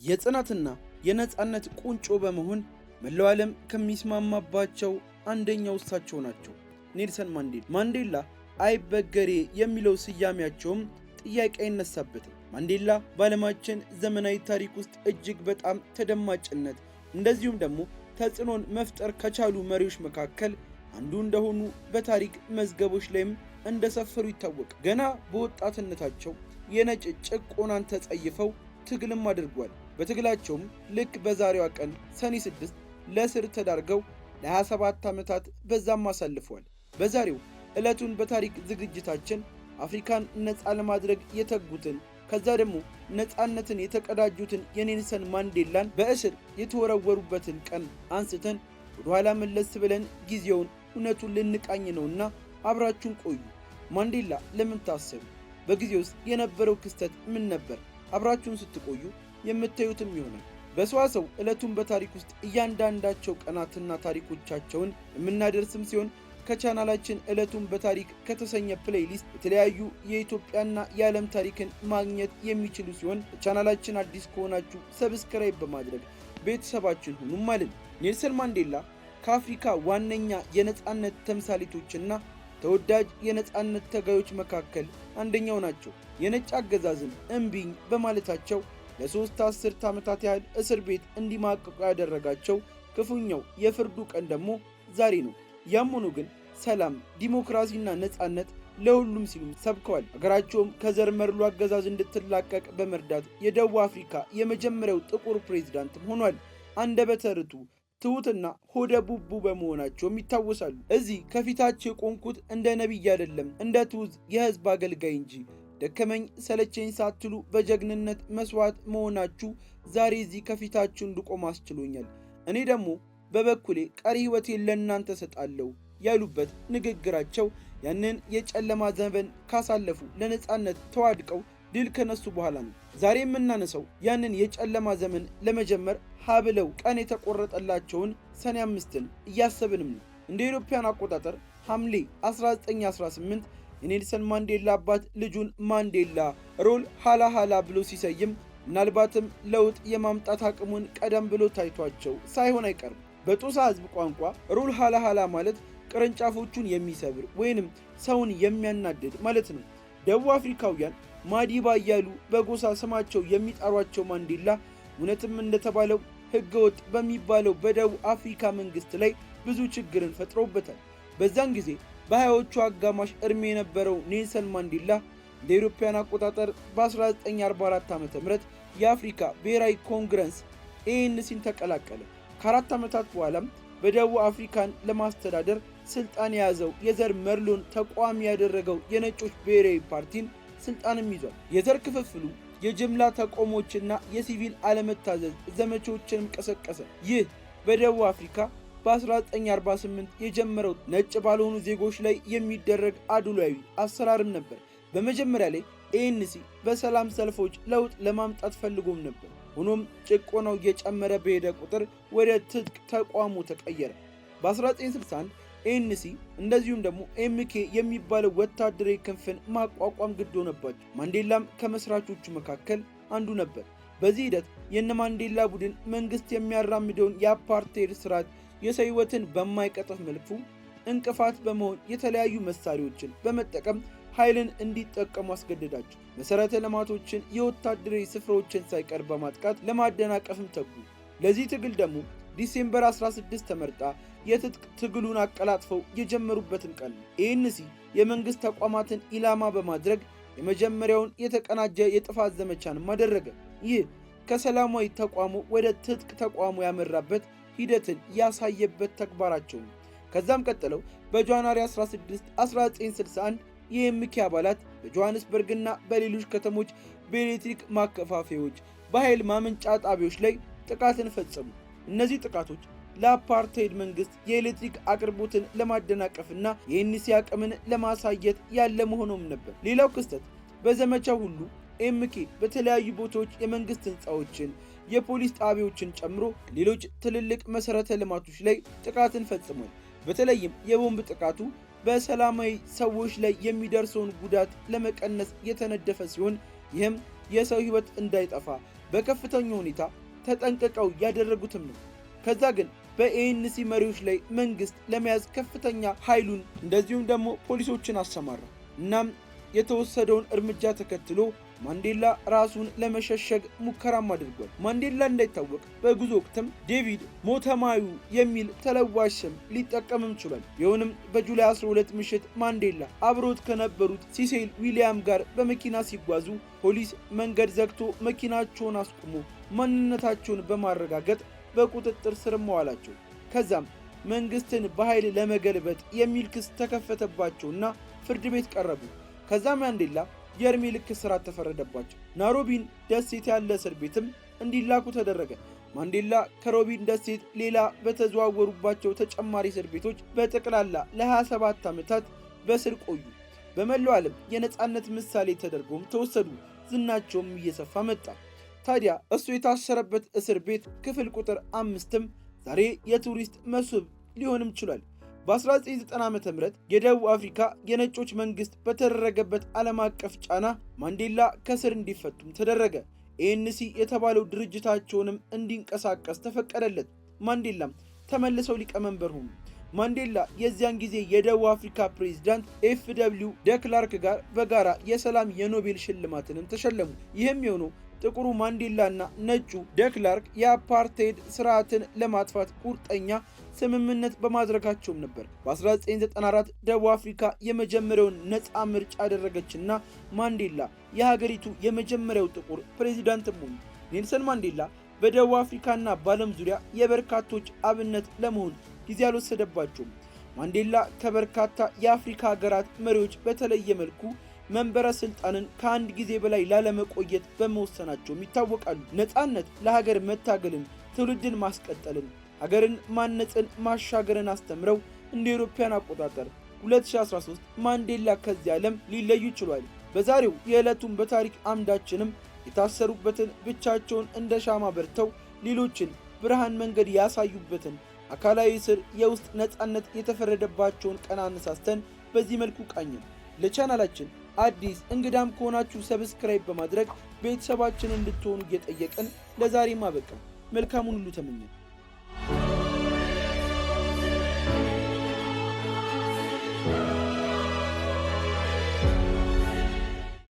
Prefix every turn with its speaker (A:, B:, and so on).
A: የጽናትና የነጻነት ቁንጮ በመሆን መላው ዓለም ከሚስማማባቸው አንደኛው እሳቸው ናቸው። ኔልሰን ማንዴላ። ማንዴላ አይበገሬ የሚለው ስያሜያቸውም ጥያቄ አይነሳበትም። ማንዴላ በዓለማችን ዘመናዊ ታሪክ ውስጥ እጅግ በጣም ተደማጭነት እንደዚሁም ደግሞ ተጽዕኖን መፍጠር ከቻሉ መሪዎች መካከል አንዱ እንደሆኑ በታሪክ መዝገቦች ላይም እንደሰፈሩ ይታወቃል። ገና በወጣትነታቸው የነጭ ጭቆናን ተጸይፈው ትግልም አድርጓል። በትግላቸውም ልክ በዛሬዋ ቀን ሰኔ 6 ለእስር ተዳርገው ለ27 ዓመታት በዛም አሳልፈዋል። በዛሬው ዕለቱን በታሪክ ዝግጅታችን አፍሪካን ነፃ ለማድረግ የተጉትን ከዛ ደግሞ ነፃነትን የተቀዳጁትን የኔልሰን ማንዴላን በእስር የተወረወሩበትን ቀን አንስተን ወደኋላ መለስ ብለን ጊዜውን እውነቱን ልንቃኝ ነውና አብራችሁን ቆዩ። ማንዴላ ለምን ታሰሩ? በጊዜው ውስጥ የነበረው ክስተት ምን ነበር? አብራችሁን ስትቆዩ የምታዩትም ይሆናል። በሰዋሰው ዕለቱን በታሪክ ውስጥ እያንዳንዳቸው ቀናትና ታሪኮቻቸውን የምናደርስም ሲሆን ከቻናላችን ዕለቱን በታሪክ ከተሰኘ ፕሌይሊስት የተለያዩ የኢትዮጵያና የዓለም ታሪክን ማግኘት የሚችሉ ሲሆን ቻናላችን አዲስ ከሆናችሁ ሰብስክራይብ በማድረግ ቤተሰባችን ሁኑም ማለት። ኔልሰን ማንዴላ ከአፍሪካ ዋነኛ የነጻነት ተምሳሌቶችና ተወዳጅ የነጻነት ተጋዮች መካከል አንደኛው ናቸው። የነጭ አገዛዝን እምቢኝ በማለታቸው ለሶስት አስርት ዓመታት ያህል እስር ቤት እንዲማቀቁ ያደረጋቸው ክፉኛው የፍርዱ ቀን ደግሞ ዛሬ ነው። ያም ሆኖ ግን ሰላም፣ ዲሞክራሲና ነጻነት ለሁሉም ሲሉ ሰብከዋል። ሀገራቸውም ከዘር መድሎ አገዛዝ እንድትላቀቅ በመርዳት የደቡብ አፍሪካ የመጀመሪያው ጥቁር ፕሬዝዳንትም ሆኗል። አንደበተ ርቱዕ ትሁትና ሆደ ቡቡ በመሆናቸውም ይታወሳሉ። እዚህ ከፊታቸው የቆምኩት እንደ ነቢይ አይደለም፣ እንደ ትሁት የህዝብ አገልጋይ እንጂ ደከመኝ ሰለቸኝ ሳትሉ በጀግንነት መስዋዕት መሆናችሁ ዛሬ እዚህ ከፊታችሁ እንድቆም አስችሎኛል። እኔ ደግሞ በበኩሌ ቀሪ ሕይወቴን ለእናንተ ሰጣለሁ ያሉበት ንግግራቸው ያንን የጨለማ ዘመን ካሳለፉ ለነጻነት ተዋድቀው ድል ከነሱ በኋላ ነው። ዛሬ የምናነሳው ያንን የጨለማ ዘመን ለመጀመር ሀብለው ቀን የተቆረጠላቸውን ሰኔ 5ን እያሰብንም ነው። እንደ ኢትዮጵያን አቆጣጠር ሐምሌ 1918 የኔልሰን ማንዴላ አባት ልጁን ማንዴላ ሮል ሃላሃላ ብሎ ሲሰይም ምናልባትም ለውጥ የማምጣት አቅሙን ቀደም ብሎ ታይቷቸው ሳይሆን አይቀርም። በጦሳ ህዝብ ቋንቋ ሮል ሃላሃላ ማለት ቅርንጫፎቹን የሚሰብር ወይንም ሰውን የሚያናድድ ማለት ነው። ደቡብ አፍሪካውያን ማዲባ እያሉ በጎሳ ስማቸው የሚጠሯቸው ማንዴላ እውነትም እንደተባለው ህገወጥ በሚባለው በደቡብ አፍሪካ መንግስት ላይ ብዙ ችግርን ፈጥሮበታል። በዛን ጊዜ በሃያዎቹ አጋማሽ እድሜ የነበረው ኔልሰን ማንዴላ እንደ አውሮፓውያን አቆጣጠር በ1944 ዓ.ም የአፍሪካ ብሔራዊ ኮንግረስ ኤኤንሲን ተቀላቀለ። ከ4 ዓመታት በኋላም በደቡብ አፍሪካን ለማስተዳደር ስልጣን የያዘው የዘር መድሎን ተቋሚ ያደረገው የነጮች ብሔራዊ ፓርቲን ስልጣንም ይዟል። የዘር ክፍፍሉ የጅምላ ተቃውሞችና የሲቪል አለመታዘዝ ዘመቻዎችንም ቀሰቀሰ። ይህ በደቡብ አፍሪካ በ1948 የጀመረው ነጭ ባልሆኑ ዜጎች ላይ የሚደረግ አድሏዊ አሰራርም ነበር። በመጀመሪያ ላይ ኤኤንሲ በሰላም ሰልፎች ለውጥ ለማምጣት ፈልጎም ነበር። ሆኖም ጭቆናው እየጨመረ በሄደ ቁጥር ወደ ትጥቅ ተቋሙ ተቀየረ። በ1961 ኤኤንሲ እንደዚሁም ደግሞ ኤምኬ የሚባለው ወታደራዊ ክንፍን ማቋቋም ግድ ሆነባቸው። ማንዴላም ከመስራቾቹ መካከል አንዱ ነበር። በዚህ ሂደት የነ ማንዴላ ቡድን መንግስት የሚያራምደውን የአፓርቴድ ስርዓት የሰው ሕይወትን በማይቀጥፍ መልኩ እንቅፋት በመሆን የተለያዩ መሳሪያዎችን በመጠቀም ኃይልን እንዲጠቀሙ አስገደዳቸው። መሰረተ ልማቶችን፣ የወታደራዊ ስፍራዎችን ሳይቀር በማጥቃት ለማደናቀፍም ተጉ። ለዚህ ትግል ደግሞ ዲሴምበር 16 ተመርጣ የትጥቅ ትግሉን አቀላጥፈው የጀመሩበትን ቀን ነው። ኤኤንሲ የመንግስት ተቋማትን ኢላማ በማድረግ የመጀመሪያውን የተቀናጀ የጥፋት ዘመቻንም አደረገ። ይህ ከሰላማዊ ተቋሙ ወደ ትጥቅ ተቋሙ ያመራበት ሂደትን ያሳየበት ተግባራቸው ነው። ከዛም ቀጥለው በጃንዋሪ 16 1961 የኤምኬ አባላት በጆሃንስበርግና በሌሎች ከተሞች በኤሌክትሪክ ማከፋፈያዎች፣ በኃይል ማመንጫ ጣቢያዎች ላይ ጥቃትን ፈጸሙ። እነዚህ ጥቃቶች ለአፓርታይድ መንግስት የኤሌክትሪክ አቅርቦትን ለማደናቀፍና የኤንሲ አቅምን ለማሳየት ያለ መሆኑም ነበር። ሌላው ክስተት በዘመቻው ሁሉ ኤምኬ በተለያዩ ቦታዎች የመንግስት ህንፃዎችን፣ የፖሊስ ጣቢያዎችን ጨምሮ ሌሎች ትልልቅ መሰረተ ልማቶች ላይ ጥቃትን ፈጽሟል። በተለይም የቦምብ ጥቃቱ በሰላማዊ ሰዎች ላይ የሚደርሰውን ጉዳት ለመቀነስ የተነደፈ ሲሆን ይህም የሰው ህይወት እንዳይጠፋ በከፍተኛ ሁኔታ ተጠንቅቀው ያደረጉትም ነው። ከዛ ግን በኤንሲ መሪዎች ላይ መንግስት ለመያዝ ከፍተኛ ኃይሉን እንደዚሁም ደግሞ ፖሊሶችን አሰማራ። እናም የተወሰደውን እርምጃ ተከትሎ ማንዴላ ራሱን ለመሸሸግ ሙከራም አድርጓል። ማንዴላ እንዳይታወቅ በጉዞ ወቅትም ዴቪድ ሞተማዩ የሚል ተለዋሽ ስም ሊጠቀምም ችሏል። ቢሆንም በጁላይ 12 ምሽት ማንዴላ አብሮት ከነበሩት ሲሴል ዊሊያም ጋር በመኪና ሲጓዙ ፖሊስ መንገድ ዘግቶ መኪናቸውን አስቆሞ ማንነታቸውን በማረጋገጥ በቁጥጥር ስር መዋላቸው። ከዛም መንግስትን በኃይል ለመገልበጥ የሚል ክስ ተከፈተባቸውና ፍርድ ቤት ቀረቡ። ከዛም ማንዴላ የእድሜ ልክ እስራት ተፈረደባቸው። ናይሮቢን ደሴት ያለ እስር ቤትም እንዲላኩ ተደረገ። ማንዴላ ከሮቢን ደሴት ሌላ በተዘዋወሩባቸው ተጨማሪ እስር ቤቶች በጠቅላላ ለ27 ዓመታት በስር ቆዩ። በመላው ዓለም የነጻነት ምሳሌ ተደርጎም ተወሰዱ። ዝናቸውም እየሰፋ መጣ። ታዲያ እሱ የታሰረበት እስር ቤት ክፍል ቁጥር 5ም ዛሬ የቱሪስት መስህብ ሊሆንም ችሏል። በ1990 ዓ.ም የደቡብ አፍሪካ የነጮች መንግስት በተደረገበት ዓለም አቀፍ ጫና ማንዴላ ከስር እንዲፈቱም ተደረገ። ኤንሲ የተባለው ድርጅታቸውንም እንዲንቀሳቀስ ተፈቀደለት። ማንዴላም ተመልሰው ሊቀመንበር ሆኑ። ማንዴላ የዚያን ጊዜ የደቡብ አፍሪካ ፕሬዝዳንት ኤፍደብሊው ደክላርክ ጋር በጋራ የሰላም የኖቤል ሽልማትንም ተሸለሙ። ይህም የሆነው ጥቁሩ ማንዴላና ነጩ ደክላርክ የአፓርቴይድ ስርዓትን ለማጥፋት ቁርጠኛ ስምምነት በማድረጋቸውም ነበር። በ1994 ደቡብ አፍሪካ የመጀመሪያውን ነፃ ምርጫ አደረገችና ማንዴላ የሀገሪቱ የመጀመሪያው ጥቁር ፕሬዚዳንትም ሆኑ። ኔልሰን ማንዴላ በደቡብ አፍሪካና በዓለም ዙሪያ የበርካቶች አብነት ለመሆን ጊዜ አልወሰደባቸውም። ማንዴላ ከበርካታ የአፍሪካ ሀገራት መሪዎች በተለየ መልኩ መንበረ ስልጣንን ከአንድ ጊዜ በላይ ላለመቆየት በመወሰናቸውም ይታወቃሉ። ነፃነት ለሀገር መታገልን፣ ትውልድን ማስቀጠልን፣ ሀገርን ማነጽን፣ ማሻገርን አስተምረው እንደ አውሮፓውያን አቆጣጠር 2013 ማንዴላ ከዚህ ዓለም ሊለዩ ችሏል። በዛሬው የዕለቱን በታሪክ አምዳችንም የታሰሩበትን ብቻቸውን እንደ ሻማ በርተው ሌሎችን ብርሃን መንገድ ያሳዩበትን አካላዊ እስር፣ የውስጥ ነፃነት የተፈረደባቸውን ቀን አነሳስተን በዚህ መልኩ ቃኘን። ለቻናላችን አዲስ እንግዳም ከሆናችሁ ሰብስክራይብ በማድረግ ቤተሰባችን እንድትሆኑ እየጠየቅን ለዛሬ ማበቃ መልካሙን ሁሉ ተመኘን።